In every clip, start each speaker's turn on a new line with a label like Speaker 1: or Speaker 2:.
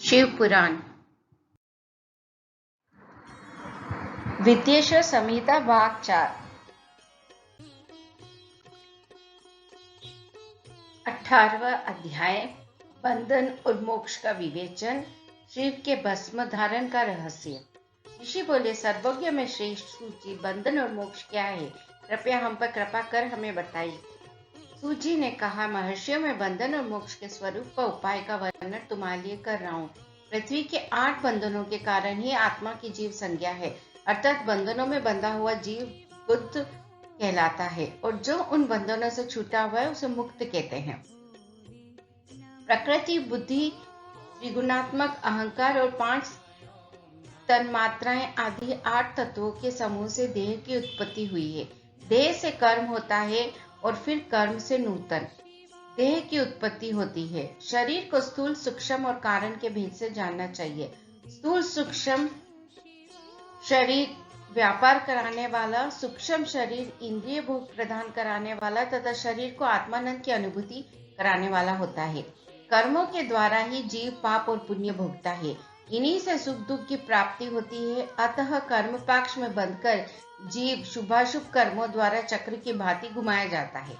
Speaker 1: शिव पुराण विद्येश्वर संहिता भाग 4 18वां अध्याय बंधन और मोक्ष का विवेचन। शिव के भस्म धारण का रहस्य। ऋषि बोले, सर्वज्ञ में श्रेष्ठ सूची, बंधन और मोक्ष क्या है? कृपया हम पर कृपा कर हमें बताइए। सूजी ने कहा, महर्षियों में बंधन और मोक्ष के स्वरूप व उपाय का वर्णन तुम्हारे लिए कर रहा हूँ। पृथ्वी के 8 बंधनों के कारण ही आत्मा की जीव संज्ञा है, अर्थात बंधनों में बंधा हुआ जीव बुद्ध कहलाता है, और जो उन बंधनों से छूटा हुआ है उसे मुक्त कहते हैं। प्रकृति, बुद्धि, त्रिगुणात्मक अहंकार और 5 तन्मात्राएं आदि 8 तत्वों के समूह से देह की उत्पत्ति हुई है। देह से कर्म होता है और फिर कर्म से नूतन देह की उत्पत्ति होती है। शरीर को स्थूल, सूक्ष्म और कारण के भेद से जानना चाहिए। स्थूल सूक्ष्म शरीर व्यापार कराने वाला, सूक्ष्म शरीर इंद्रिय भोग प्रदान कराने वाला तथा शरीर को आत्मानंद की अनुभूति कराने वाला होता है। कर्मों के द्वारा ही जीव पाप और पुण्य भोगता है, इन्हीं से सुख दुख की प्राप्ति होती है। अतः कर्म पक्ष में बंधकर जीव शुभाशुभ कर्मों द्वारा चक्र की भांति घुमाया जाता है।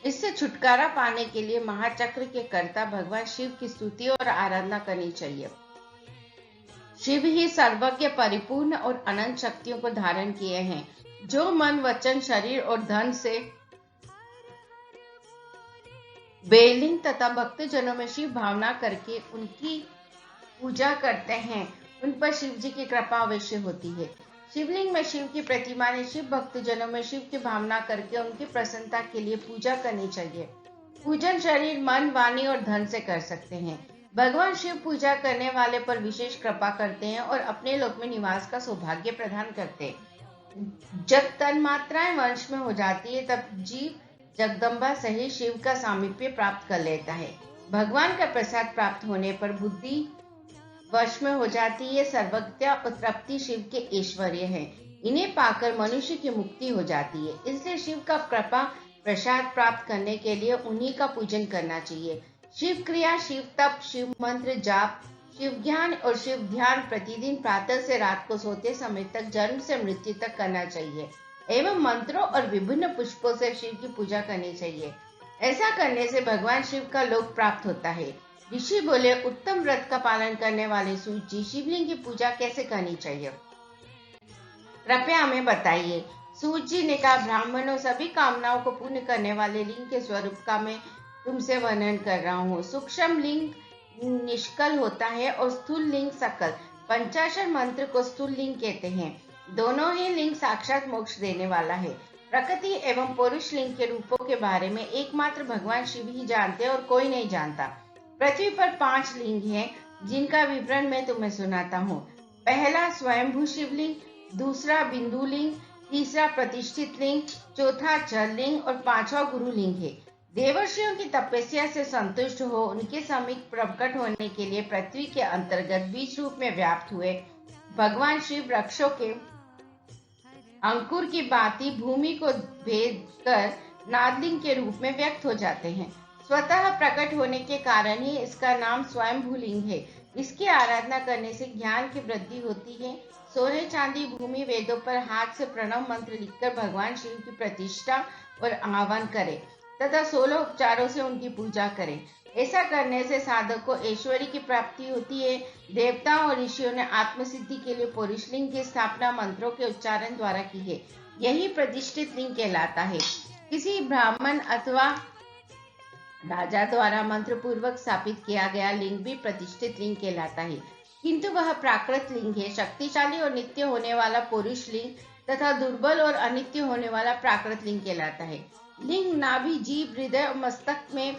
Speaker 1: इससे छुटकारा पाने के लिए महाचक्र के कर्ता भगवान शिव की स्तुति और आराधना करनी चाहिए। शिव ही सर्वज्ञ, परिपूर्ण और अनंत शक्तियों को धारण किए हैं, जो मन, वचन, शरीर और धन से बेलिंग तथा भक्त जनों में शिव भावना करके उनकी पूजा करते हैं, उन पर शिव जी की कृपा अवश्य होती है। शिवलिंग में शिव की प्रतिमा ने शिव भक्त जनों में शिव की भावना करके उनकी प्रसन्नता के लिए पूजा करनी चाहिए। पूजन शरीर, मन, वाणी और धन से कर सकते हैं। भगवान शिव पूजा करने वाले पर विशेष कृपा करते हैं और अपने लोक में निवास का सौभाग्य प्रदान करते हैं। जब तन्मात्राएं वंश में हो जाती है तब जीव जगदम्बा सहित शिव का सामीप्य प्राप्त कर लेता है। भगवान का प्रसाद प्राप्त होने पर बुद्धि वश में हो जाती है। सर्वज्ञता और तृप्ति शिव के ऐश्वर्य है, इन्हें पाकर मनुष्य की मुक्ति हो जाती है। इसलिए शिव का कृपा प्रसाद प्राप्त करने के लिए उन्हीं का पूजन करना चाहिए। शिव क्रिया, शिव तप, शिव मंत्र जाप, शिव ज्ञान और शिव ध्यान प्रतिदिन प्रातः से रात को सोते समय तक, जन्म से मृत्यु तक करना चाहिए एवं मंत्रों और विभिन्न पुष्पों से शिव की पूजा करनी चाहिए। ऐसा करने से भगवान शिव का लोक प्राप्त होता है। ऋषि बोले, उत्तम व्रत का पालन करने वाले सूजी, शिवलिंग की पूजा कैसे करनी चाहिए? कृपया हमें बताइए। सूजी ने कहा, ब्राह्मणों, सभी कामनाओं को पूर्ण करने वाले लिंग के स्वरूप का मैं तुमसे वर्णन कर रहा हूँ। सूक्ष्म लिंग निष्कल होता है और स्थूल लिंग सकल। पंचाक्षर मंत्र को स्थूल लिंग कहते हैं। दोनों ही लिंग साक्षात मोक्ष देने वाला है। प्रकृति एवं पुरुष लिंग के रूपों के बारे में एकमात्र भगवान शिव ही जानते हैं और कोई नहीं जानता। पृथ्वी पर 5 लिंग हैं, जिनका विवरण मैं तुम्हें सुनाता हूँ। पहला स्वयंभू शिवलिंग, दूसरा बिंदु लिंग, तीसरा प्रतिष्ठित लिंग, चौथा जल लिंग और 5वां गुरु लिंग है। देवर्षियों की तपस्या से संतुष्ट हो उनके समीप प्रकट होने के लिए पृथ्वी के अंतर्गत बीज रूप में व्याप्त हुए भगवान शिव वृक्षों के अंकुर की भांति भूमि को भेद कर नादलिंग के रूप में व्यक्त हो जाते हैं। स्वतः प्रकट होने के कारण ही इसका नाम स्वयंभू लिंग है। इसकी आराधना करने से ज्ञान की वृद्धि होती है। सोने, चांदी, भूमि, वेदों पर हाथ से प्रणव मंत्र लिखकर भगवान शिव की प्रतिष्ठा और आह्वान करें तथा 16 उपचारों से उनकी पूजा करें। ऐसा करने से साधक को ऐश्वर्य की प्राप्ति होती है। देवताओं और ऋषियों ने आत्मसिद्धि के लिए पुरुषलिंग की स्थापना मंत्रों के उच्चारण द्वारा की है। यही प्रतिष्ठित लिंग कहलाता है। किसी ब्राह्मण अथवा राजा द्वारा मंत्र पूर्वक स्थापित किया गया लिंग भी प्रतिष्ठित लिंग कहलाता है, किंतु वह प्राकृत लिंग है। शक्तिशाली और नित्य होने वाला पुरुष लिंग तथा दुर्बल और अनित्य होने वाला प्राकृत लिंग कहलाता है। लिंग, नाभि, जीभ, हृदय और मस्तक में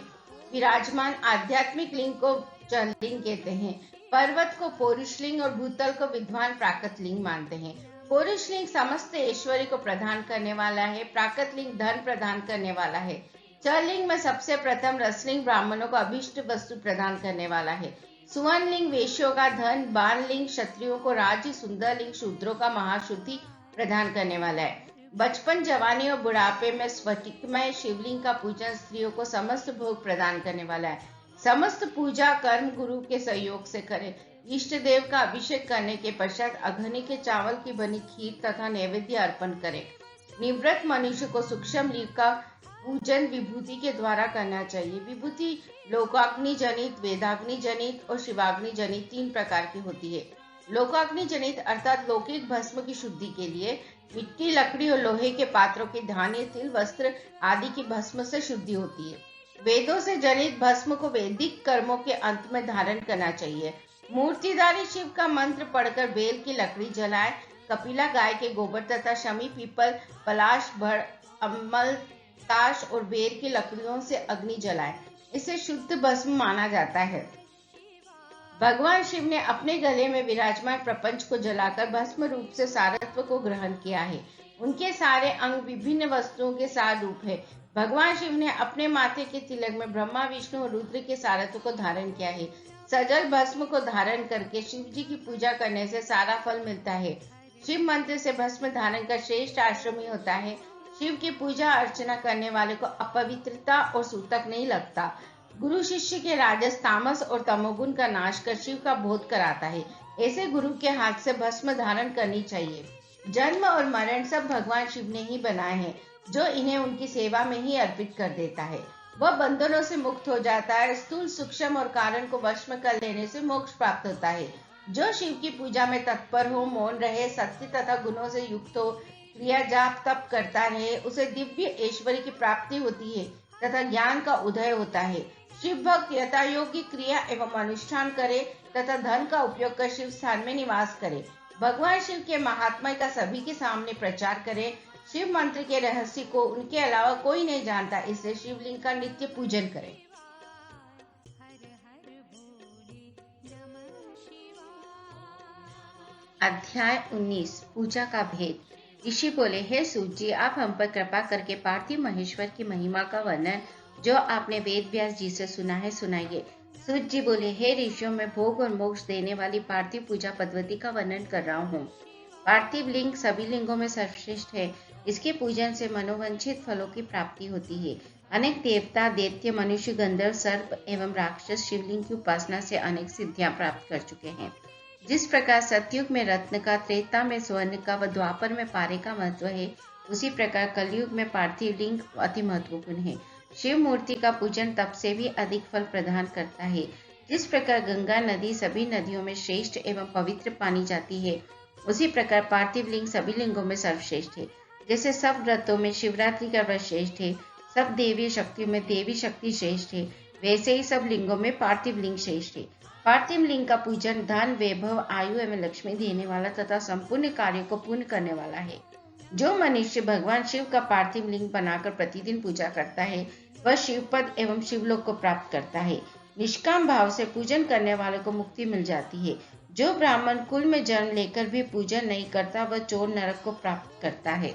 Speaker 1: विराजमान आध्यात्मिक लिंग को जल लिंग कहते हैं। पर्वत को पुरुष लिंग और भूतल को विद्वान प्राकृत लिंग मानते हैं। पुरुष लिंग समस्त ऐश्वर्य को प्रदान करने वाला है। प्राकृत लिंग धन प्रदान करने वाला है। जल लिंग में सबसे प्रथम रसलिंग ब्राह्मणों को अभिष्ट वस्तु प्रदान करने वाला है। सुवर्ण लिंग वेश्यों का धन, बाण लिंग क्षत्रियों को राज्य, सुंदर लिंग शूद्रों का महाशुद्धि प्रदान करने वाला है। बचपन, जवानी और बुढ़ापे में स्फटिकमय शिवलिंग का पूजन स्त्रियों को समस्त भोग प्रदान करने वाला है। समस्त पूजा कर्म गुरु के सहयोग से करें। इष्ट देव का अभिषेक करने के पश्चात अग्नि के चावल की बनी खीर तथा नैवेद्य अर्पण करें। निवृत्त मनुष्य को सूक्ष्म लिंग का पूजन विभूति के द्वारा करना चाहिए। विभूति लोकाग्नि जनित, वेदाग्नि जनित और शिवाग्नि जनित 3 प्रकार की होती है। लोकाग्नि जनित अर्थात लौकिक भस्म की शुद्धि के लिए मिट्टी, लकड़ी और लोहे के पात्रों के धान्य, तिल, वस्त्र आदि की भस्म से शुद्धि होती है। वेदों से जनित भस्म को वैदिक कर्मों के अंत में धारण करना चाहिए। मूर्तिधारी शिव का मंत्र पढ़कर बेल की लकड़ी जलाए, कपिला गाय के गोबर तथा शमी, पीपल, पलाश, भड़, अमल, ताश और बेर की लकड़ियों से अग्नि जलाए। इसे शुद्ध भस्म माना जाता है। भगवान शिव ने अपने गले में विराजमान प्रपंच को जलाकर भस्म रूप से सारत्व को ग्रहण किया है। उनके सारे अंग विभिन्न वस्तुओं के सार रूप है। भगवान शिव ने अपने माथे के तिलक में ब्रह्मा, विष्णु और रुद्र के सारत्व को धारण किया है। सजल भस्म को धारण करके शिव जी की पूजा करने से सारा फल मिलता है। शिव मंत्र से भस्म धारण का श्रेष्ठ आश्रम ही होता है। शिव की पूजा अर्चना करने वाले को अपवित्रता और सूतक नहीं लगता। गुरु शिष्य के राजस, तामस और तमोगुण का नाश कर शिव का बोध कराता है। ऐसे गुरु के हाथ से भस्म धारण करनी चाहिए। जन्म और मरण सब भगवान शिव ने ही बनाए हैं, जो इन्हें उनकी सेवा में ही अर्पित कर देता है वह बंधनों से मुक्त हो जाता है। स्थूल, सूक्ष्म और कारण को वश में कर लेने से मोक्ष प्राप्त होता है। जो शिव की पूजा में तत्पर हो, मौन रहे, सत्य तथा गुणों से युक्त हो, क्रिया जाप तप करता रहे, उसे दिव्य ऐश्वर्य की प्राप्ति होती है तथा ज्ञान का उदय होता है। शिव भक्त यथायोग्य क्रिया एवं अनुष्ठान करे तथा धन का उपयोग कर शिव स्थान में निवास करे। भगवान शिव के महात्मा का सभी के सामने प्रचार करे। शिव मंत्र के रहस्य को उनके अलावा कोई नहीं जानता, इसलिए शिवलिंग का नित्य पूजन करें। अध्याय 19 पूजा का भेद। ऋषि बोले, हे सूत जी, आप हम पर कृपा करके पार्थिव महेश्वर की महिमा का वर्णन जो आपने वेद व्यास जी से सुना है सुनाइए। सूत जी बोले, हे ऋषियों, मैं भोग और मोक्ष देने वाली पार्थिव पूजा पद्धति का वर्णन कर रहा हूँ। पार्थिव लिंग सभी लिंगों में सर्वश्रेष्ठ है। इसके पूजन से मनोवांछित फलों की प्राप्ति होती है। अनेक देवता, दैत्य, मनुष्य, गंधर्व, सर्प एवं राक्षस शिवलिंग की उपासना से अनेक सिद्धियां प्राप्त कर चुके हैं। जिस प्रकार सतयुग में रत्न का, त्रेता में स्वर्ण का व द्वापर में पारे का महत्व है, उसी प्रकार कलयुग में पार्थिव लिंग अति महत्वपूर्ण है। शिव मूर्ति का पूजन तप से भी अधिक फल प्रदान करता है। जिस प्रकार गंगा नदी सभी नदियों में श्रेष्ठ एवं पवित्र मानी जाती है, उसी प्रकार पार्थिव लिंग सभी लिंगों में सर्वश्रेष्ठ है। जैसे सब व्रतों में शिवरात्रि का व्रत श्रेष्ठ है, सब देवी शक्तियों में देवी शक्ति श्रेष्ठ है, वैसे ही सब लिंगों में पार्थिव लिंग श्रेष्ठ है। पार्थिव लिंग का पूजन धन, वैभव, आयु एवं लक्ष्मी देने वाला तथा संपूर्ण कार्यों को पूर्ण करने वाला है। जो मनुष्य भगवान शिव का पार्थिव लिंग बनाकर प्रतिदिन पूजा करता है, वह शिवपद एवं शिवलोक को प्राप्त करता है। निष्काम भाव से पूजन करने वाले को मुक्ति मिल जाती है। जो ब्राह्मण कुल में जन्म लेकर भी पूजन नहीं करता, वह चोर नरक को प्राप्त करता है।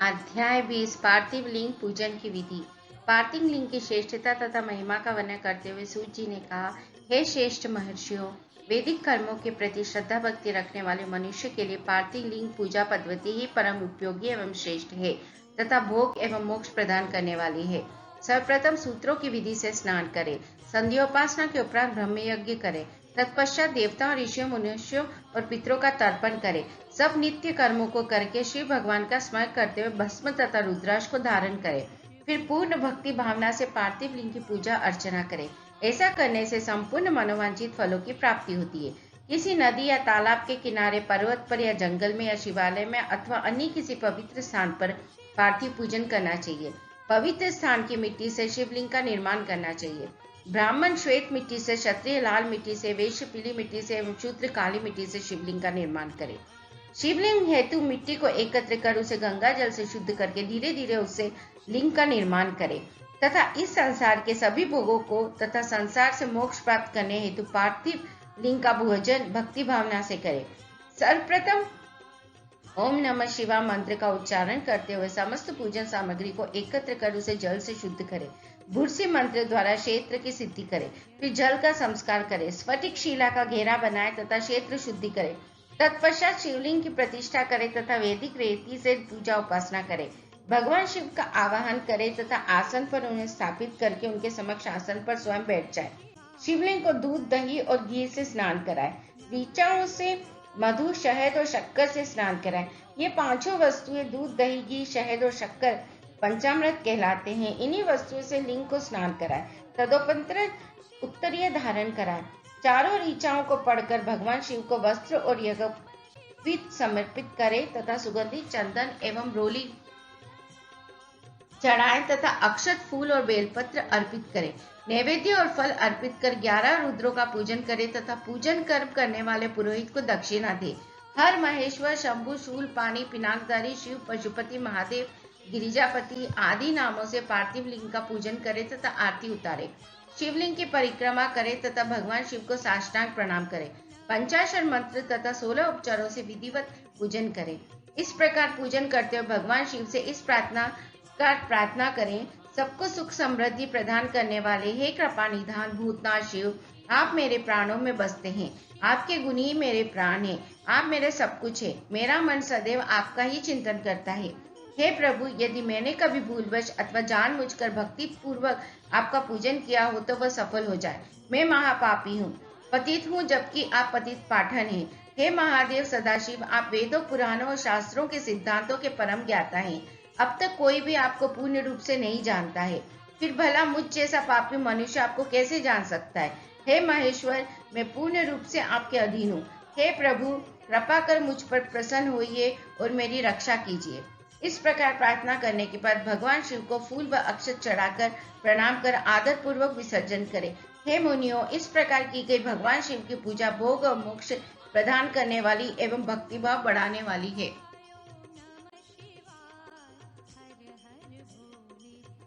Speaker 1: अध्याय 20 पार्थिव लिंग पूजन की विधि। पार्थिव लिंग की श्रेष्ठता तथा महिमा का वर्णन करते हुए सूत जी ने कहा, हे श्रेष्ठ महर्षियों, वैदिक कर्मों के प्रति श्रद्धा भक्ति रखने वाले मनुष्य के लिए पार्थिव लिंग पूजा पद्धति ही परम उपयोगी एवं श्रेष्ठ है तथा भोग एवं मोक्ष प्रदान करने वाली है। सर्वप्रथम सूत्रों की विधि से स्नान करें, संध्योपासना के उपरांत ब्रह्म यज्ञ करें, तत्पश्चात देवताओं, ऋषियों, मनुष्यों और पितरों का तर्पण करें। सब नित्य कर्मों को करके शिव भगवान का स्मरण करते हुए भस्म तथा रुद्राक्ष को धारण करें। फिर पूर्ण भक्ति भावना से पार्थिव लिंग की पूजा अर्चना करें। ऐसा करने से संपूर्ण मनोवांछित फलों की प्राप्ति होती है। किसी नदी या तालाब के किनारे, पर्वत पर या जंगल में या शिवालय में अथवा अन्य किसी पवित्र स्थान पर पार्थिव पूजन करना चाहिए। पवित्र स्थान की मिट्टी से शिवलिंग का निर्माण करना चाहिए। ब्राह्मण श्वेत मिट्टी से, क्षत्रिय लाल मिट्टी से, वैश्य पीली मिट्टी से एवं शूद्र काली मिट्टी से शिवलिंग का निर्माण करें। शिवलिंग हेतु मिट्टी को एकत्र कर उसे गंगा जल से शुद्ध करके धीरे धीरे उससे लिंग का निर्माण करें तथा इस संसार के सभी भोगों को तथा संसार से मोक्ष प्राप्त करने हेतु पार्थिव लिंग का पूजन भक्ति भावना से करें। सर्वप्रथम ओम नमः शिवाय मंत्र का उच्चारण करते हुए समस्त पूजन सामग्री को एकत्र कर उसे जल से शुद्ध करें। भुर्सी मंत्र द्वारा क्षेत्र की सिद्धि करें। फिर जल का संस्कार करें। स्फटिक शिला का घेरा बनाए तथा क्षेत्र शुद्धि करें। तत्पश्चात शिवलिंग की प्रतिष्ठा करें तथा वैदिक रीति से पूजा उपासना करें। भगवान शिव का आवाहन करें तथा आसन पर उन्हें स्थापित करके उनके समक्ष आसन पर स्वयं बैठ जाए। शिवलिंग को दूध, दही और घी से स्नान कराएं। ऋचाओं से मधु, शहद और शक्कर से स्नान कराएं। ये पांचों वस्तुएं दूध, दही, घी, शहद और शक्कर पंचामृत कहलाते हैं। इन्हीं वस्तुओं से लिंग को स्नान कराएं। तदोपंतर उत्तरीय धारण कराएं। चारों ऋचाओं को पढ़कर भगवान शिव को वस्त्र और यज्ञोपवीत समर्पित करें तथा सुगंधित चंदन एवं रोली चढ़ाएं तथा अक्षत, फूल और बेलपत्र अर्पित करें। नैवेद्य और फल अर्पित कर 11 रुद्रों का पूजन करें तथा पूजन कर्म करने वाले पुरोहित को दक्षिणा दे। हर, महेश्वर, शंभु, शूल, पानी, पिनाकधारी, शिव, पशुपति, महादेव, गिरिजापति आदि नामों से पार्थिव लिंग का पूजन करें तथा आरती उतारे। शिवलिंग की परिक्रमा करें तथा भगवान शिव को साष्टांग प्रणाम करें। पंचाक्षर मंत्र तथा 16 उपचारों से विधिवत पूजन करें। इस प्रकार पूजन करते हुए भगवान शिव से इस प्रार्थना करें। सबको सुख समृद्धि प्रदान करने वाले, हे कृपा निधान भूतनाथ शिव, आप मेरे प्राणों में बसते हैं। आपके गुण ही मेरे प्राण हैं। आप मेरे सब कुछ है। मेरा मन सदैव आपका ही चिंतन करता है। हे प्रभु, यदि मैंने कभी भूलवश अथवा जानबूझकर भक्ति पूर्वक आपका पूजन किया हो तो वह सफल हो जाए। मैं महापापी हूँ, पतित हूँ, जबकि आप पतित पाठन हैं। हे महादेव सदाशिव, आप वेदों, पुराणों और शास्त्रों के सिद्धांतों के परम ज्ञाता हैं। अब तक कोई भी आपको पूर्ण रूप से नहीं जानता है, फिर भला मुझ जैसा पापी मनुष्य आपको कैसे जान सकता है। हे महेश्वर, मैं पूर्ण रूप से आपके अधीन हूँ। हे प्रभु, कृपा कर मुझ पर प्रसन्न होइए और मेरी रक्षा कीजिए। इस प्रकार प्रार्थना करने के बाद भगवान शिव को फूल व अक्षत चढ़ाकर प्रणाम कर आदर पूर्वक विसर्जन करें। हे मुनियों, इस प्रकार की गई भगवान शिव की पूजा भोग और मोक्ष प्रदान करने वाली एवं भक्तिभाव बढ़ाने वाली है।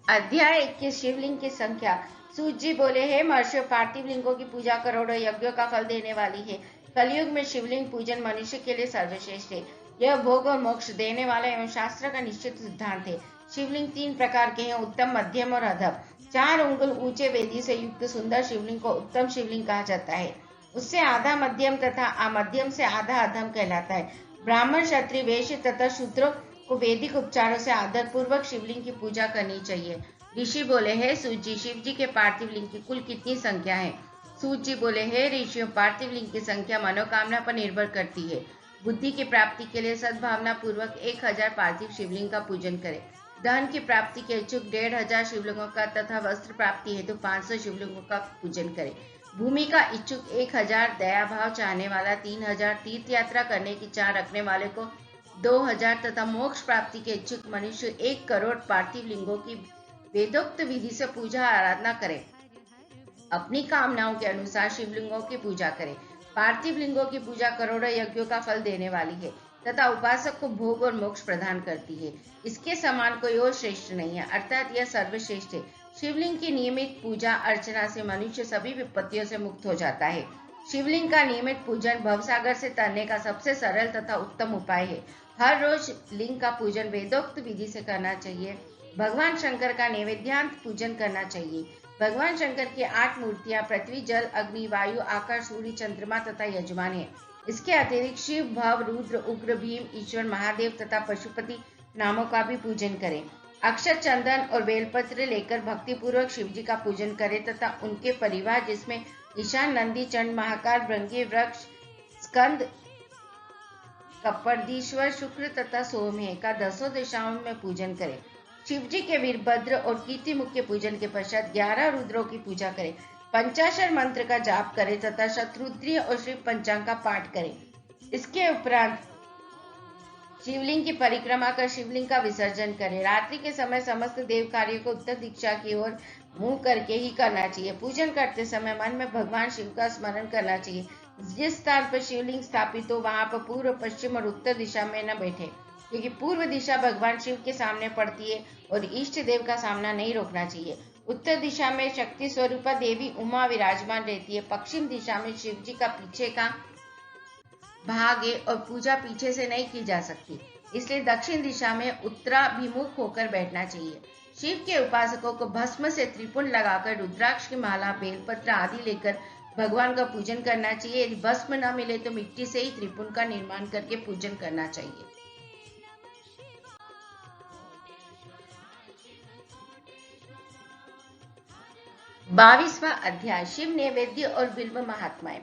Speaker 1: अध्याय 21 शिवलिंग की संख्या। सूत जी बोले, हे महर्षियों, पार्थिव लिंगों की पूजा करोड़ों यज्ञों का फल देने वाली है। कलयुग में शिवलिंग पूजन मनुष्य के लिए सर्वश्रेष्ठ है। यह भोग और मोक्ष देने वाला एवं शास्त्र का निश्चित सिद्धांत है। शिवलिंग 3 प्रकार के हैं, उत्तम, मध्यम और अधम। 4 उंगल ऊंचे वेदी से युक्त सुंदर शिवलिंग को उत्तम शिवलिंग कहा जाता है। उससे आधा मध्यम तथा अमध्यम से आधा अधम कहलाता है। ब्राह्मण, क्षत्रिय, वैश्य तथा शूद्रों को वैदिक उपचारों से आदर पूर्वक शिवलिंग की पूजा करनी चाहिए। ऋषि बोले, हे सूत जी, शिव जी के पार्थिव लिंग की कुल कितनी संख्या है। सूत जी बोले, हे ऋषियों, पार्थिव लिंग की संख्या मनोकामना पर निर्भर करती है। बुद्धि की प्राप्ति के लिए सद्भावना पूर्वक 1000 पार्थिव शिवलिंग का पूजन करें। धन की प्राप्ति के इच्छुक 1500 शिवलिंगों का तथा वस्त्र प्राप्ति हेतु 500 शिवलिंगों का पूजन करें। भूमि का इच्छुक 1000, दया भाव चाहने वाला 3000, तीर्थ यात्रा करने की चाह रखने वाले को 2000 तथा मोक्ष प्राप्ति के इच्छुक मनुष्य 1 करोड़ पार्थिव लिंगों की वेदोक्त विधि से पूजा आराधना करें। अपनी कामनाओं के अनुसार शिवलिंगों की पूजा करें। पार्थिव लिंगों की पूजा करोड़ों यज्ञों का फल देने वाली है तथा उपासक को भोग और मोक्ष प्रदान करती है। इसके समान कोई और श्रेष्ठ नहीं है, अर्थात यह सर्वश्रेष्ठ है। शिवलिंग की नियमित पूजा अर्चना से मनुष्य सभी विपत्तियों से मुक्त हो जाता है। शिवलिंग का नियमित पूजन भवसागर से तरने का सबसे सरल तथा उत्तम उपाय है। हर रोज लिंग का पूजन वेदोक्त विधि से करना चाहिए। भगवान शंकर का नैवेद्यांत पूजन करना चाहिए। भगवान शंकर की 8 मूर्तियां पृथ्वी, जल, अग्नि, वायु, आकाश, सूर्य, चंद्रमा तथा यजमान है। इसके अतिरिक्त शिव, भव, रुद्र, उग्र, भीम, ईश्वर, महादेव तथा पशुपति नामों का भी पूजन करें। अक्षत, चंदन और बेलपत्र लेकर भक्तिपूर्वक शिव जी का पूजन करें तथा उनके परिवार, जिसमें ईशान, नंदी, चंड, महाकाल, भृंगी, वृक्ष, स्कंद, कपर्दीश्वर, शुक्र तथा सोम का 10 दिशाओं में पूजन करें। शिव जी के वीरभद्र और कीर्ति मुख्य पूजन के पश्चात 11 रुद्रों की पूजा करें। पंचाक्षर मंत्र का जाप करें तथा शतरुद्री और शिव पंचांग का पाठ करें। इसके उपरांत शिवलिंग की परिक्रमा कर शिवलिंग का विसर्जन करें। रात्रि के समय समस्त देव कार्यों को उत्तर दिशा की ओर मुंह करके ही करना चाहिए। पूजन करते समय मन में भगवान शिव का स्मरण करना चाहिए। जिस स्थान पर शिवलिंग स्थापित हो वहां पर पूर्व, पश्चिम और उत्तर दिशा में न बैठे, क्योंकि पूर्व दिशा भगवान शिव के सामने पड़ती है और इष्ट देव का सामना नहीं रोकना चाहिए। उत्तर दिशा में शक्ति स्वरूपा देवी उमा विराजमान रहती है। पश्चिम दिशा में शिव जी का पीछे का भाग है और पूजा पीछे से नहीं की जा सकती, इसलिए दक्षिण दिशा में उत्तराभिमुख होकर बैठना चाहिए। शिव के उपासकों को भस्म से त्रिपुंड लगाकर रुद्राक्ष की माला, बेलपत्र आदि लेकर भगवान का पूजन करना चाहिए। यदि भस्म न मिले तो मिट्टी से ही त्रिपुंड का निर्माण करके पूजन करना चाहिए। 22वां अध्याय शिव नैवेद्य और बिल्व महात्माएं।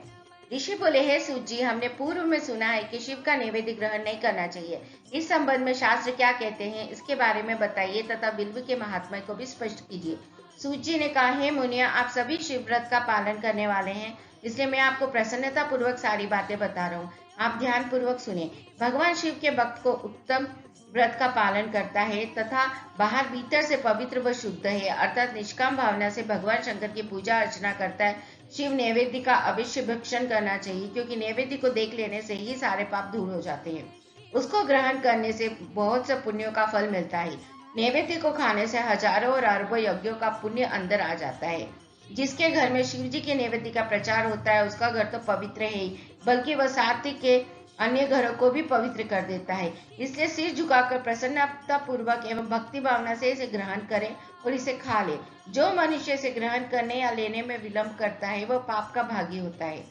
Speaker 1: ऋषि बोले, हे सूत जी, हमने पूर्व में सुना है कि शिव का नैवेद्य ग्रहण नहीं करना चाहिए। इस संबंध में शास्त्र क्या कहते हैं, इसके बारे में बताइए तथा बिल्व के महात्मा को भी स्पष्ट कीजिए। सूत जी ने कहा, हे मुनिया, आप सभी शिव व्रत का पालन करने वाले हैं, इसलिए मैं आपको प्रसन्नता पूर्वक सारी बातें बता रहा हूँ। आप ध्यान पूर्वक सुने। भगवान शिव के भक्त को उत्तम व्रत का पालन करता है तथा बाहर भीतर से पवित्र व शुद्ध है, अर्थात निष्काम भावना से भगवान शंकर की पूजा अर्चना करता है। शिव नैवेद्य का अवश्य भक्षण करना चाहिए, क्योंकि नैवेद्य को देख लेने से ही सारे पाप दूर हो जाते हैं। उसको ग्रहण करने से बहुत से पुण्यों का फल मिलता है। नैवेद्य को खाने से हजारों और अरबों यज्ञों का पुण्य अंदर आ जाता है। जिसके घर में शिव जी के नैवेद्य का प्रचार होता है, उसका घर तो पवित्र है ही, बल्कि वह सात्विक के अन्य घरों को भी पवित्र कर देता है। इसलिए सिर झुकाकर प्रसन्नता पूर्वक एवं भक्ति भावना से इसे ग्रहण करें और इसे खा ले। जो मनुष्य इसे ग्रहण करने या लेने में विलंब करता है, वह पाप का भागी होता है।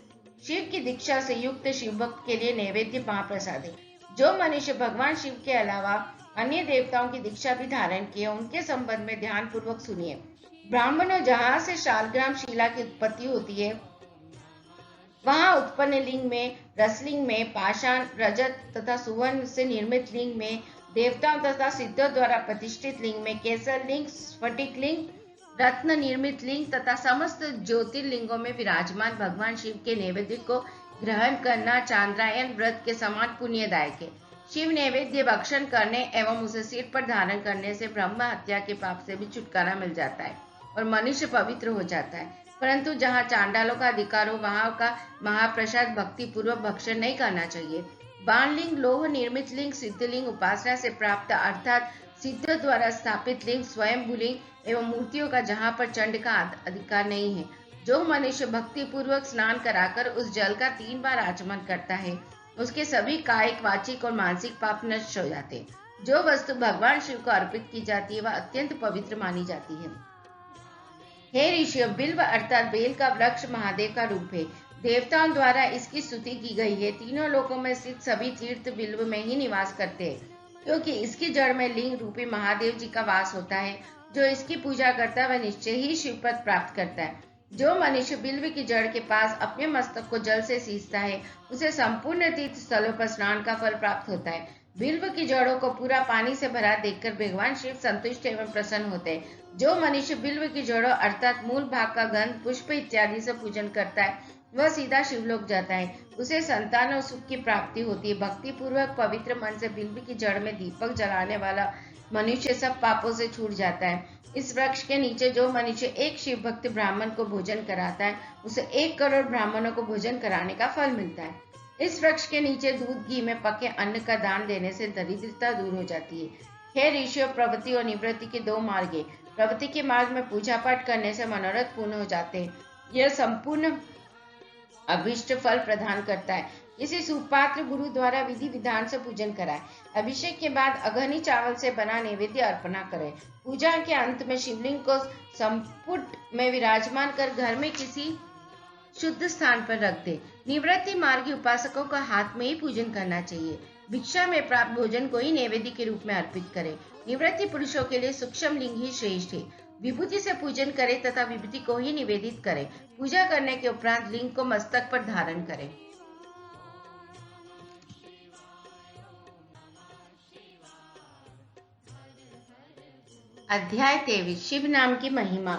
Speaker 1: शिव की दीक्षा से युक्त शिव भक्त के लिए नैवेद्य महाप्रसाद है। जो मनुष्य भगवान शिव के अलावा अन्य देवताओं की दीक्षा भी धारण किए, उनके संबंध में ध्यान पूर्वक सुनिए। ब्राह्मणों, जहाँ से शालग्राम शिला की उत्पत्ति होती है, वहां उत्पन्न लिंग में, रसलिंग में, पाषाण, रजत तथा सुवर्ण से निर्मित लिंग में, देवताओं तथा सिद्धों द्वारा प्रतिष्ठित लिंग में, केसर लिंग, स्फटिक लिंग, रत्न निर्मित लिंग तथा समस्त ज्योतिर्लिंगों में विराजमान भगवान शिव के नैवेद्य को ग्रहण करना चांद्रायन व्रत के समान पुण्यदायक है। शिव नैवेद्य भक्षण करने एवं उसे सिर पर धारण करने से ब्रह्म हत्या के पाप से भी छुटकारा मिल जाता है और मनुष्य पवित्र हो जाता है। परंतु जहाँ चांडालों का अधिकार हो, वहां का महाप्रसाद भक्ति पूर्वक भक्षण नहीं करना चाहिए। बाणलिंग, लोह निर्मित लिंग, सिद्धलिंग, उपासना से प्राप्त अर्थात सिद्ध द्वारा स्थापित लिंग, स्वयंभूलिंग एवं मूर्तियों का जहाँ पर चंड का अधिकार नहीं है। जो मनुष्य भक्ति पूर्वक स्नान कराकर उस जल का 3 बार आचमन करता है, उसके सभी कायिक, वाचिक और मानसिक पाप नष्ट हो जाते हैं। जो वस्तु भगवान शिव को अर्पित की जाती है, वह अत्यंत पवित्र मानी जाती है। हे ऋषियों, बिल्व अर्थात बेल का वृक्ष महादेव का रूप है। देवताओं द्वारा इसकी स्तुति की गई है। तीनों लोकों में स्थित सभी तीर्थ बिल्व में ही निवास करते हैं, क्योंकि इसकी जड़ में लिंग रूपी महादेव जी का वास होता है। जो इसकी पूजा करता है, वह निश्चय ही शिवपद प्राप्त करता है। जो मनुष्य बिल्व की जड़ के पास अपने मस्तक को जल से सींचता है, उसे संपूर्ण तीर्थ स्थलों पर स्नान का फल प्राप्त होता है। बिल्व की जड़ों को पूरा पानी से भरा देखकर भगवान शिव संतुष्ट एवं प्रसन्न होते हैं। जो मनुष्य बिल्व की जड़ों अर्थात मूल भाग का गंध, पुष्प इत्यादि से पूजन करता है, वह सीधा शिवलोक जाता है। उसे संतान और सुख की प्राप्ति होती है। भक्ति पूर्वक पवित्र मन से बिल्व की जड़ में दीपक जलाने वाला मनुष्य सब पापों से छूट जाता है। इस वृक्ष के नीचे जो मनुष्य एक शिव भक्त ब्राह्मण को भोजन कराता है, उसे 1 करोड़ ब्राह्मणों को भोजन कराने का फल मिलता है। इस वृक्ष के नीचे दूध घी में पके अन्न का दान देने से दरिद्रता दूर हो जाती है। हे ऋषियों, प्रवृत्ति और निवृत्ति के 2 मार्ग है। प्रवृत्ति के मार्ग में पूजा पाठ करने से मनोरथ पूर्ण हो जाते हैं। यह संपूर्ण अभिष्ट फल प्रदान करता है। किसी सुपात्र गुरु द्वारा विधि विधान से पूजन कराए। अभिषेक के बाद अघनी चावल से बना नैवेद्य अर्पणा करें। पूजा के अंत में शिवलिंग को संपुट में विराजमान कर घर में किसी शुद्ध स्थान पर रख दे। निवृत्ति मार्गी उपासकों का हाथ में ही पूजन करना चाहिए। भिक्षा में प्राप्त भोजन को ही नैवेद्य के रूप में अर्पित करें। निवृत्ति पुरुषों के लिए सूक्ष्म लिंग ही श्रेष्ठ है। विभूति से पूजन करें तथा विभूति को ही निवेदित करें। पूजा करने के उपरांत लिंग को मस्तक पर धारण करें। अध्याय 23 शिव नाम की महिमा।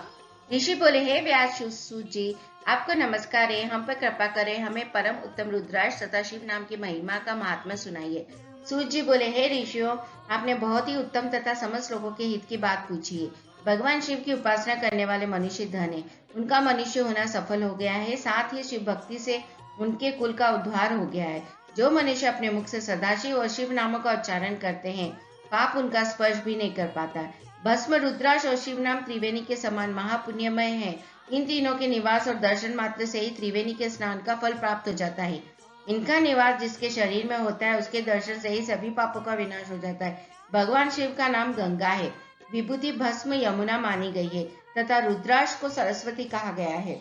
Speaker 1: ऋषि बोले, हे व्यास सूत जी, आपको नमस्कार है। हम पर कृपा करें, हमें परम उत्तम रुद्राक्ष तथा शिव नाम की महिमा का महात्मा सुनाइए। सूत जी बोले, हे ऋषियों, आपने बहुत ही उत्तम तथा समस्त लोगों के हित की बात पूछी है। भगवान शिव की उपासना करने वाले मनुष्य धन है, उनका मनुष्य होना सफल हो गया है। साथ ही शिव भक्ति से उनके कुल का उद्धार हो गया है। जो मनुष्य अपने मुख से सदाशिव और शिव नामों का उच्चारण करते हैं, पाप उनका स्पर्श भी नहीं कर पाता। भस्म, रुद्राक्ष और शिव नाम त्रिवेणी के समान महापुण्यमय है। इन तीनों के निवास और दर्शन मात्र से ही त्रिवेणी के स्नान का फल प्राप्त हो जाता है। इनका निवास जिसके शरीर में होता है, उसके दर्शन से ही सभी पापों का विनाश हो जाता है। भगवान शिव का नाम गंगा है। विभूति भस्म यमुना मानी गई है तथा रुद्राक्ष को सरस्वती कहा गया है।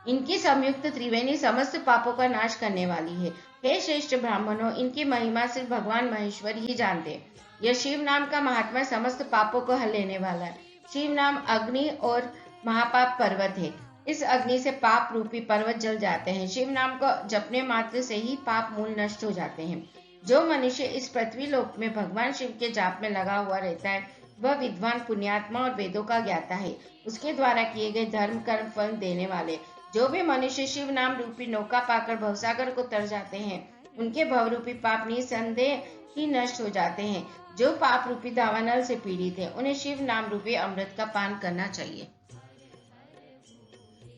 Speaker 1: इनकी संयुक्त त्रिवेणी समस्त पापों का नाश करने वाली है। हे श्रेष्ठ ब्राह्मणों, इनकी महिमा सिर्फ भगवान महेश्वर ही जानते हैं। यह शिव नाम का महात्मा समस्त पापों को हल लेने वाला है। शिव नाम अग्नि और महापाप पर्वत है। इस अग्नि से पाप रूपी पर्वत जल जाते हैं। शिव नाम को जपने मात्र से ही पाप मूल नष्ट हो जाते हैं। जो मनुष्य इस पृथ्वी लोक में भगवान शिव के जाप में लगा हुआ रहता है, वह विद्वान, पुण्यात्मा और वेदों का ज्ञाता है। उसके द्वारा किए गए धर्म कर्म फल देने वाले। जो भी मनुष्य शिव नाम रूपी नौका पाकर भवसागर को तर जाते हैं, उनके भव रूपी पाप निसंदेह ही नष्ट हो जाते हैं। जो पाप रूपी दावानल से पीड़ित है, उन्हें शिव नाम रूपी अमृत का पान करना चाहिए।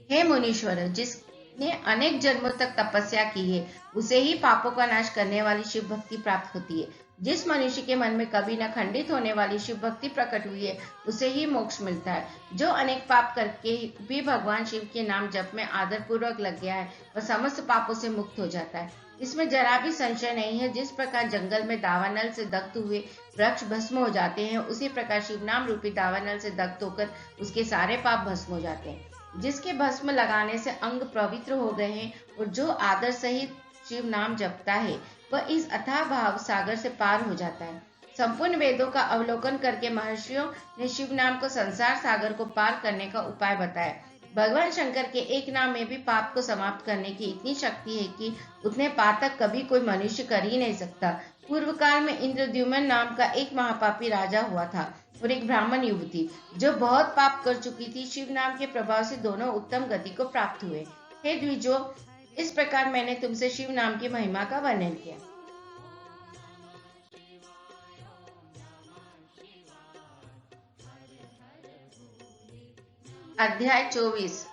Speaker 1: हे मुनीश्वर, जिसने अनेक जन्मों तक तपस्या की है, उसे ही पापों का नाश करने वाली शिव भक्ति प्राप्त होती है। जिस मनुष्य के मन में कभी न खंडित होने वाली शिव भक्ति प्रकट हुई है, उसे ही मोक्ष मिलता है। जो अनेक पाप करके भी भगवान शिव के नाम जप में आदर पूर्वक लग गया है, वह समस्त पापों से मुक्त हो जाता है। इसमें जरा भी संशय नहीं है। जिस प्रकार जंगल में दावानल से दग्ध हुए वृक्ष भस्म हो जाते हैं, उसी प्रकार शिव नाम रूपी दावानल से दग्ध होकर उसके सारे पाप भस्म हो जाते हैं। जिसके भस्म लगाने से अंग पवित्र हो गए हैं और जो आदर सहित शिव नाम जपता है, वह इस अथाह भाव सागर से पार हो जाता है। संपूर्ण वेदों का अवलोकन करके महर्षियों ने शिव नाम को संसार सागर को पार करने का उपाय बताया। भगवान शंकर के एक नाम में भी पाप को समाप्त करने की इतनी शक्ति है कि उतने पातक कभी कोई मनुष्य कर ही नहीं सकता। पूर्व काल में इंद्रद्युम्न नाम का एक महापापी राजा हुआ था और एक ब्राह्मण युवती, जो बहुत पाप कर चुकी थी। शिव नाम के प्रभाव से दोनों उत्तम गति को प्राप्त हुए। हे द्विजो, इस प्रकार मैंने तुमसे शिव नाम की महिमा का वर्णन किया। अध्याय 24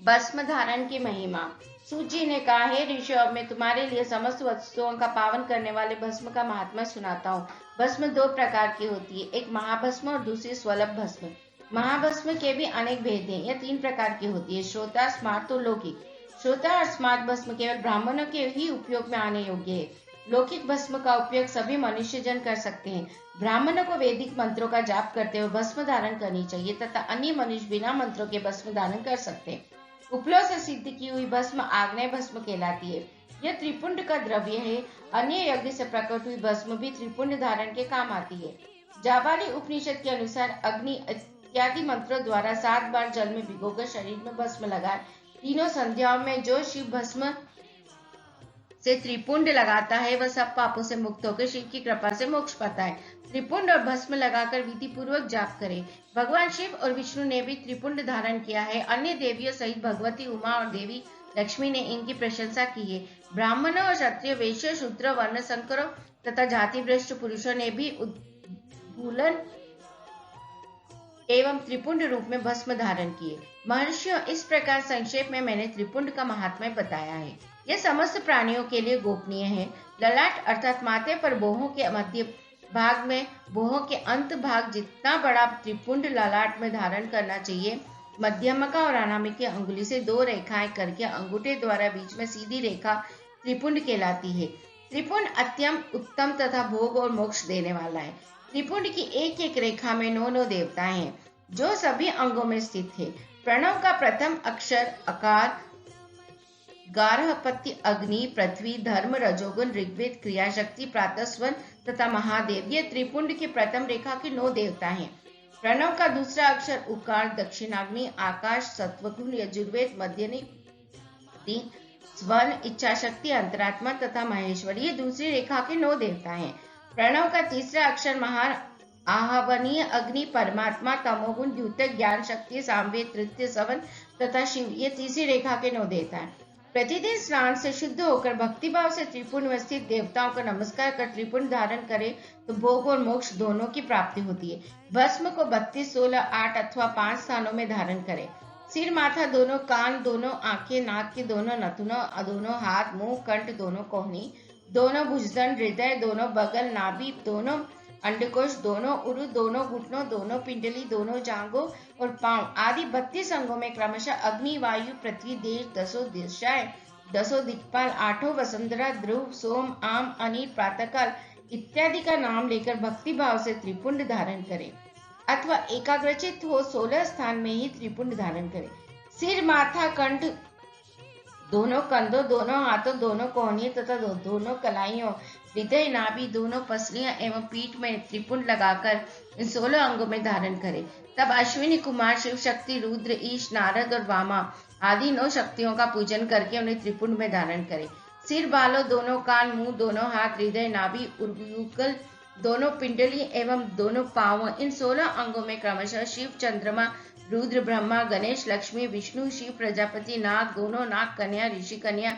Speaker 1: भस्म धारण की महिमा। सूत जी ने कहा, हे ऋषि, अब मैं तुम्हारे लिए समस्त वस्तुओं का पावन करने वाले भस्म का महात्मा सुनाता हूँ। भस्म दो प्रकार की होती है, एक महाभस्म और दूसरी स्वल्प भस्म। महाभस्म के भी अनेक भेद हैं। यह 3 प्रकार की होती है, श्रोता, स्मार्त और लौकिक। श्रोता और स्मार्त भस्म केवल ब्राह्मणों के ही उपयोग में आने योग्य है। लौकिक भस्म का उपयोग सभी मनुष्य जन कर सकते हैं। ब्राह्मणों को वैदिक मंत्रों का जाप करते हुए भस्म धारण करनी चाहिए तथा अन्य मनुष्य बिना मंत्रों के भस्म धारण कर सकते हैं। उपलों से सिद्ध की हुई भस्म आग्नेय भस्म कहलाती है। यह त्रिपुंड का द्रव्य है। अन्य यज्ञ से प्रकट हुई भस्म भी त्रिपुंड धारण के काम आती है। जाबाली उपनिषद के अनुसार अग्नि इत्यादि मंत्रों द्वारा 7 बार जल में भिगोकर शरीर में भस्म लगाए। तीनों संध्याओं में जो शिव भस्म से त्रिपुंड लगाता है, वह सब पापों से मुक्त होकर शिव की कृपा से मोक्ष पाता है। त्रिपुंड और भस्म लगाकर विधि पूर्वक जाप करें। भगवान शिव और विष्णु ने भी त्रिपुंड धारण किया है। अन्य देवियों सहित भगवती उमा और देवी लक्ष्मी ने इनकी प्रशंसा की है। ब्राह्मणों और क्षत्रिय, वैश्य, शूद्र, वर्ण संकरों तथा जाति भ्रष्ट पुरुषों ने भी उद्भूलन एवं त्रिपुंड रूप में भस्म धारण किए। महर्षियों, इस प्रकार संक्षेप में मैंने त्रिपुंड का महात्म्य बताया है। यह समस्त प्राणियों के लिए गोपनीय है। ललाट अर्थात माथे पर बोहों के मध्य भाग में बोहों के अंत भाग जितना बड़ा त्रिपुंड ललाट में धारण करना चाहिए। मध्यमका और अनामिका अंगुली से 2 रेखाएं करके अंगूठे द्वारा बीच में सीधी रेखा त्रिपुंड कहलाती है। त्रिपुंड अत्यंत उत्तम तथा भोग और मोक्ष देने वाला है। त्रिपुंड की एक एक रेखा में 9 देवताएं हैं, जो सभी अंगों में स्थित है। प्रणव का प्रथम अक्षर अकार, गार्हपत्य अग्नि, पृथ्वी, धर्म, रजोगुण, ऋग्वेद, क्रियाशक्ति, प्रातस्वन तथा महादेव, ये त्रिपुंड की प्रथम रेखा के 9 देवता हैं। प्रणव का दूसरा अक्षर उकार, दक्षिणाग्नि, आकाश, सत्वगुण, यजुर्वेद, मध्यनि, स्वर्ण, इच्छाशक्ति, अंतरात्मा तथा महेश्वर, ये दूसरी रेखा के 9 देवता हैं। प्रणव का तीसरा अक्षर महान, आहवनीय, अग्नि, परमात्मा, तमोगुण, द्युतक, ज्ञान शक्ति, सामवेद, तृतीय, सवन तथा शिव, ये तीसरी रेखा के 9 देवता हैं। प्रतिदिन स्नान से शुद्ध होकर भक्तिभाव से त्रिपुंड में स्थित देवताओं का नमस्कार कर त्रिपुंड धारण करे तो भोग और मोक्ष दोनों की प्राप्ति होती है। भस्म को 32, 16, 8 अथवा 5 स्थानों में धारण करें। सिर, माथा, दोनों कान, दोनों आंखें, नाक के दोनों नथुनों, दोनों हाथ, मुंह, कंठ, दोनों कोहनी, दोनों भुजदंड, हृदय, दोनों बगल, नाभि, दोनों अंडकोश, दोनों उरु, दोनों घुटनों, दोनों पिंडली, दोनों जांघों और पांव आदि 32 अंगों में क्रमशः अग्नि, वायु, पृथ्वी, देश, 10 दिशाएं, 10 दिक्पाल, 8 वसुंधरा, ध्रुव, सोम, आम, अनिल, प्रातःकाल इत्यादि का नाम लेकर भक्ति भाव से त्रिपुंड धारण करें अथवा एकाग्रचित हो 16 स्थान में ही त्रिपुंड धारण करें। सिर, माथा, कंठ, दोनों कंधों, दोनों हाथों, दोनों कोहनियों तथा दोनों कलाइयों हृदय, नाभि, दोनों पसलियां एवं पीठ में त्रिपुंड लगाकर इन 16 अंगों में धारण करें। तब अश्विनी कुमार, शिव शक्ति, रुद्र, ईश, नारद और वामा आदि 9 शक्तियों का पूजन करके उन्हें त्रिपुंड में धारण करें। सिर, बालों, दोनों कान, मुंह, दोनों हाथ, हृदय, नाभि, उर्युगल, दोनों पिंडली एवं दोनों पांव, इन 16 अंगों में क्रमशः शिव, चंद्रमा, रुद्र, ब्रह्मा, गणेश, लक्ष्मी, विष्णु, शिव, प्रजापति, नाग, दोनों नाग, कन्या, ऋषि कन्या,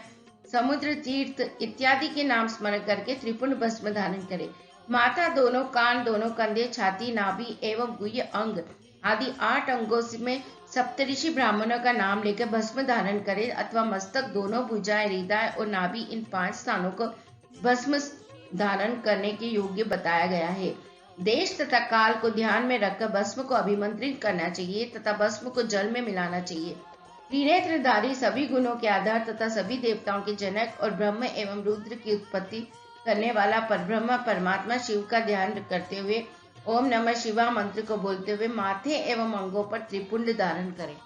Speaker 1: समुद्र, तीर्थ इत्यादि के नाम स्मरण करके त्रिपुंड भस्म धारण करें। माथा, दोनों कान, दोनों कंधे, छाती, नाभि एवं गुह्य अंग आदि 8 अंगों में सप्तऋषि ब्राह्मणों का नाम लेकर भस्म धारण करें अथवा मस्तक, दोनों भुजाएं, हृदय और नाभि, इन 5 स्थानों को भस्म धारण करने के योग्य बताया गया है। देश तथा काल को ध्यान में रखकर भस्म को अभिमंत्रित करना चाहिए तथा भस्म को जल में मिलाना चाहिए। त्रिनेत्रधारी, सभी गुणों के आधार तथा सभी देवताओं के जनक और ब्रह्म एवं रुद्र की उत्पत्ति करने वाला परब्रह्म परमात्मा शिव का ध्यान करते हुए ओम नमः शिवाय मंत्र को बोलते हुए माथे एवं अंगों पर त्रिपुंड धारण करें।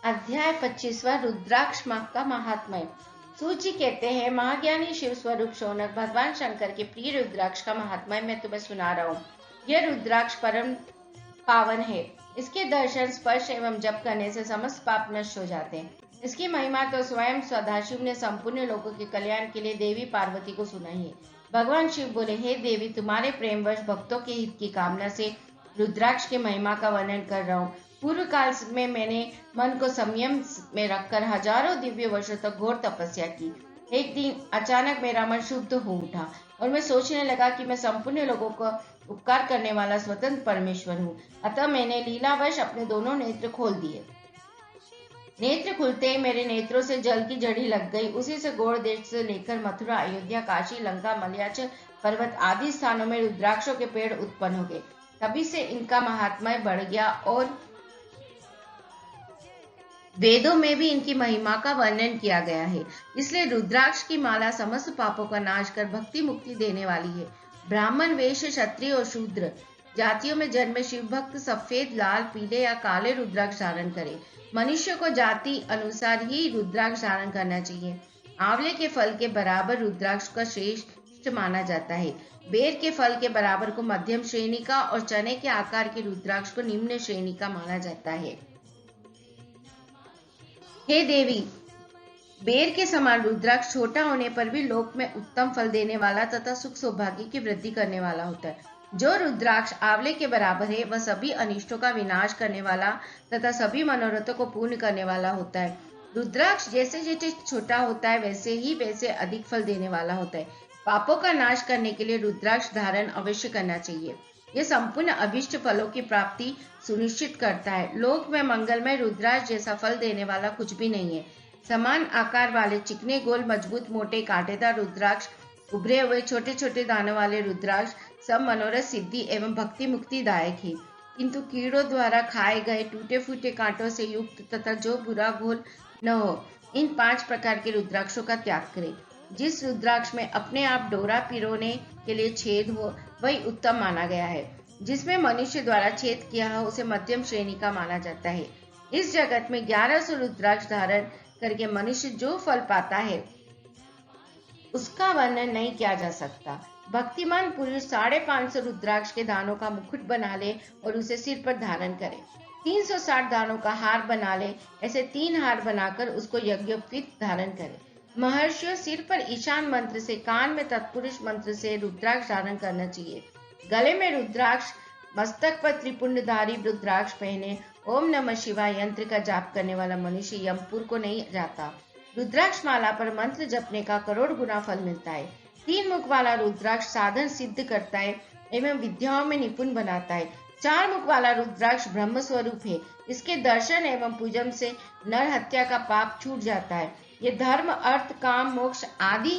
Speaker 1: अध्याय 25वां, रुद्राक्ष माह का महात्म्य। सूची कहते हैं, महाज्ञानी शिव स्वरूप शौनक, भगवान शंकर के प्रिय रुद्राक्ष का महात्म्य मैं तुम्हें सुना रहा हूँ। यह रुद्राक्ष परम पावन है। इसके दर्शन, स्पर्श एवं जप करने से समस्त पाप नष्ट हो जाते हैं। इसकी महिमा तो स्वयं सदाशिव ने संपूर्ण लोगों के कल्याण के लिए देवी पार्वती को सुनाई है। भगवान शिव बोले, हे देवी, तुम्हारे प्रेमवश भक्तों के हित की कामना से रुद्राक्ष की महिमा का वर्णन कर रहा हूँ। पूर्व काल में मैंने मन को संयम में रखकर हजारों दिव्य वर्षों तक घोर तपस्या की। एक दिन अचानक मेरा मन शुद्ध हो उठा और मैं सोचने लगा कि मैं संपूर्ण लोगों को उपकार करने वाला स्वतंत्र परमेश्वर हूँ। अतः मैंने लीलावश अपने दोनों नेत्र खोल दिए। नेत्र खुलते ही मेरे नेत्रों से जल की झड़ी लग गई। उसी से गौड़ देश से लेकर मथुरा, अयोध्या, काशी, लंका, मलयाचल पर्वत आदि स्थानों में रुद्राक्षों के पेड़ उत्पन्न हो गए। तभी से इनका महात्म्य बढ़ गया और वेदों में भी इनकी महिमा का वर्णन किया गया है। इसलिए रुद्राक्ष की माला समस्त पापों का नाश कर भक्ति मुक्ति देने वाली है। ब्राह्मण, वैश्य, क्षत्रिय और शूद्र जातियों में जन्मे शिव भक्त सफेद, लाल, पीले या काले रुद्राक्ष धारण करें। मनुष्य को जाति अनुसार ही रुद्राक्ष धारण करना चाहिए। आंवले के फल के बराबर रुद्राक्ष का श्रेष्ठ माना जाता है। बेर के फल के बराबर को मध्यम श्रेणी का और चने के आकार के रुद्राक्ष को निम्न श्रेणी का माना जाता है। हे देवी, बेर के समान रुद्राक्ष छोटा होने पर भी लोक में उत्तम फल देने वाला तथा सुख सौभाग्य की वृद्धि करने वाला होता है। जो रुद्राक्ष आंवले के बराबर है वह सभी अनिष्टों का विनाश करने वाला तथा सभी मनोरथों को पूर्ण करने वाला होता है। रुद्राक्ष जैसे जैसे छोटा होता है वैसे अधिक फल देने वाला होता है। पापों का नाश करने के लिए रुद्राक्ष धारण अवश्य करना चाहिए। यह संपूर्ण अभिष्ट फलों की प्राप्ति सुनिश्चित करता है। लोक में मंगलमय रुद्राक्ष जैसा फल देने वाला कुछ भी नहीं है। समान आकार वाले चिकने, गोल, मजबूत, मोटे, कांटेदार रुद्राक्ष, उभरे हुए छोटे छोटे दानों वाले रुद्राक्ष सब मनोरथ सिद्धि एवं भक्ति मुक्ति दायक है। किंतु कीड़ों द्वारा खाए गए टूटे फूटे कांटों से युक्त तथा जो बुरा घोल न हो, इन 5 प्रकार के रुद्राक्षों का त्याग करें। जिस रुद्राक्ष में अपने आप डोरा पिरोने के लिए छेद हो वही उत्तम माना गया है। जिसमें मनुष्य द्वारा छेद किया हो उसे मध्यम श्रेणी का माना जाता है। इस जगत में 1100 रुद्राक्ष धारण करके मनुष्य जो फल पाता है उसका वर्णन नहीं किया जा सकता। भक्तिमान पुरुष 550 रुद्राक्ष के दानों का मुकुट बना ले और उसे सिर पर धारण करे। 360 दानों का हार बना ले। ऐसे 3 हार बनाकर उसको यज्ञोपवीत धारण करे। महर्षियों, सिर पर ईशान मंत्र से, कान में तत्पुरुष मंत्र से रुद्राक्ष धारण करना चाहिए। गले में रुद्राक्ष, मस्तक पर त्रिपुंडधारी रुद्राक्ष पहने ओम नमः शिवाय यंत्र का जाप करने वाला मनुष्य यमपुर को नहीं जाता। रुद्राक्ष माला पर मंत्र जपने का करोड़ गुना फल मिलता है। 3 मुख वाला रुद्राक्ष साधन सिद्ध करता है एवं विद्याओं में निपुण बनाता है। 4 मुख वाला रुद्राक्ष ब्रह्म स्वरूप है। इसके दर्शन एवं पूजन से नर हत्या का पाप छूट जाता है। ये धर्म, अर्थ, काम, मोक्ष आदि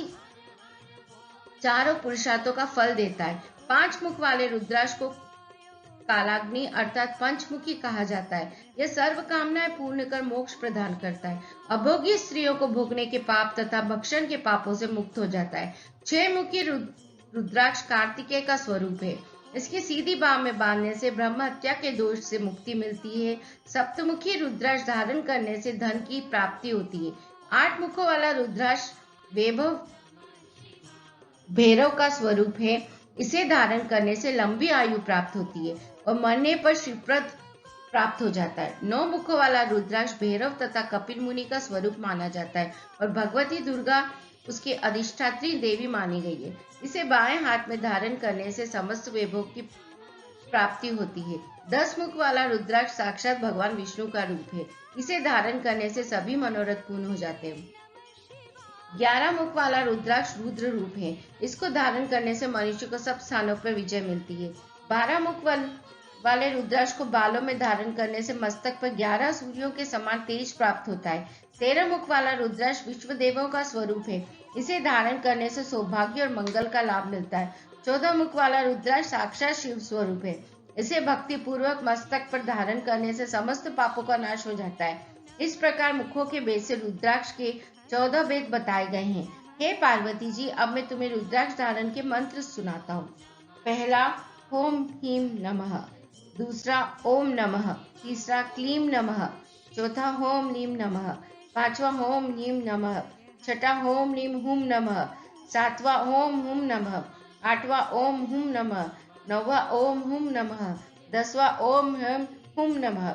Speaker 1: चारों पुरुषार्थों का फल देता है। 5 मुख वाले रुद्राक्ष को कालाग्नि अर्थात पंचमुखी कहा जाता है। यह सर्व कामनाएं पूर्ण कर मोक्ष प्रदान करता है। अभोगी स्त्रियों को भोगने के पाप तथा भक्षण के पापों से मुक्त हो जाता है। 6 मुखी रुद्राक्ष कार्तिकेय का स्वरूप है। इसकी सीधी बाह में बांधने से ब्रह्म हत्या के दोष से मुक्ति मिलती है। सप्तमुखी रुद्राक्ष धारण करने से धन की प्राप्ति होती है। 8 मुखों वाला रुद्राक्ष भैरव का स्वरूप है। इसे धारण करने से लंबी आयु प्राप्त होती है और मरने पर शिवप्रद प्राप्त हो जाता है। 9 मुखों वाला रुद्राक्ष भैरव तथा कपिल मुनि का स्वरूप माना जाता है और भगवती दुर्गा उसकी अधिष्ठात्री देवी मानी गई है। इसे बाएं हाथ में धारण करने से समस्त वैभव की प्राप्ति होती है। 10 मुख वाला रुद्राक्ष साक्षात भगवान विष्णु का रूप है। इसे धारण करने से सभी मनोरथ पूर्ण हो जाते हैं। 11 मुख वाला रुद्राक्ष रुद्र रूप है। इसको धारण करने से मनुष्य को सब स्थानों पर विजय मिलती है। 12 मुख वाले रुद्राक्ष को बालों में धारण करने से मस्तक पर 11 सूर्यों के समान तेज प्राप्त होता है। 13 मुख वाला रुद्राक्ष विश्व देवों का स्वरूप है। इसे धारण करने से सौभाग्य और मंगल का लाभ मिलता है। 14 मुख वाला रुद्राक्ष साक्षात शिव स्वरूप है। इसे भक्ति पूर्वक मस्तक पर धारण करने से समस्त पापों का नाश हो जाता है। इस प्रकार मुखों के भेद से रुद्राक्ष के 14 भेद बताए गए हैं। हे पार्वती जी, अब मैं तुम्हें रुद्राक्ष धारण के मंत्र सुनाता हूँ। पहला ओम ह्रीं नमः, दूसरा ओम नमः, तीसरा क्लीम नमः, चौथा ओम लीम नमः, पांचवा ओम ह्रीं नमः, छठा ओम लीम हुम नमः, सातवां ओम हुम नमः, आठवां ओम हुम नमः, नौवां ओम हुम नमः, 10वां ओम हम हुम नमः,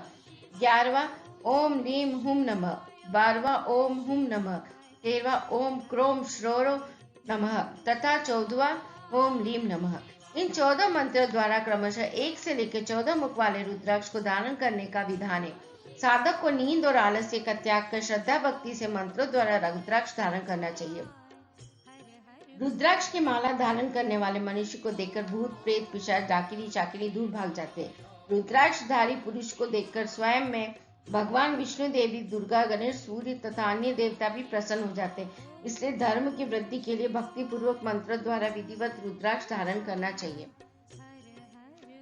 Speaker 1: 11वां ओम लीम हुम नमः, 12वां ओम हुम नमः, 13वां ओम क्रोम श्रोरो नमः तथा 14वां ओम लीम नमः। इन 14 मंत्रों द्वारा क्रमशः 1 से लेकर 14 मुख वाले रुद्राक्ष को धारण करने का विधान है। साधक को नींद और आलस्य का त्याग कर श्रद्धा भक्ति से मंत्रों द्वारा रुद्राक्ष धारण करना चाहिए। रुद्राक्ष की माला धारण करने वाले मनुष्य को देखकर भूत प्रेत पिशाच डाकिनी चाकिनी दूर भाग जाते हैं। रुद्राक्षधारी पुरुष को देखकर स्वयं में भगवान विष्णु देवी दुर्गा गणेश सूर्य तथा अन्य देवता भी प्रसन्न हो जाते हैं। इसलिए धर्म की वृद्धि के लिए भक्ति पूर्वक मंत्र द्वारा विधिवत रुद्राक्ष धारण करना चाहिए।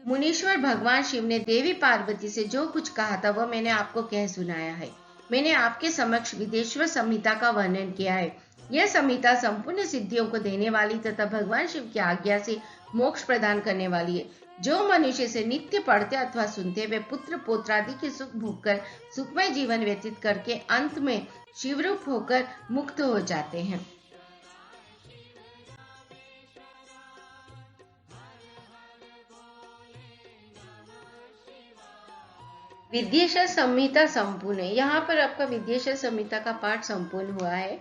Speaker 1: मुनीश्वर भगवान शिव ने देवी पार्वती से जो कुछ कहा था वह मैंने आपको कह सुनाया है। मैंने आपके समक्ष विदेश्वर संहिता का वर्णन किया है। यह संहिता संपूर्ण सिद्धियों को देने वाली तथा भगवान शिव की आज्ञा से मोक्ष प्रदान करने वाली है। जो मनुष्य से नित्य पढ़ते अथवा सुनते वे पुत्र पौत्रादि के सुख भोगकर सुखमय जीवन व्यतीत करके अंत में शिवरूप होकर मुक्त हो जाते हैं। विद्येश्वर संहिता संपूर्ण है। यहाँ पर आपका विद्येश्वर संहिता का पाठ संपूर्ण हुआ है।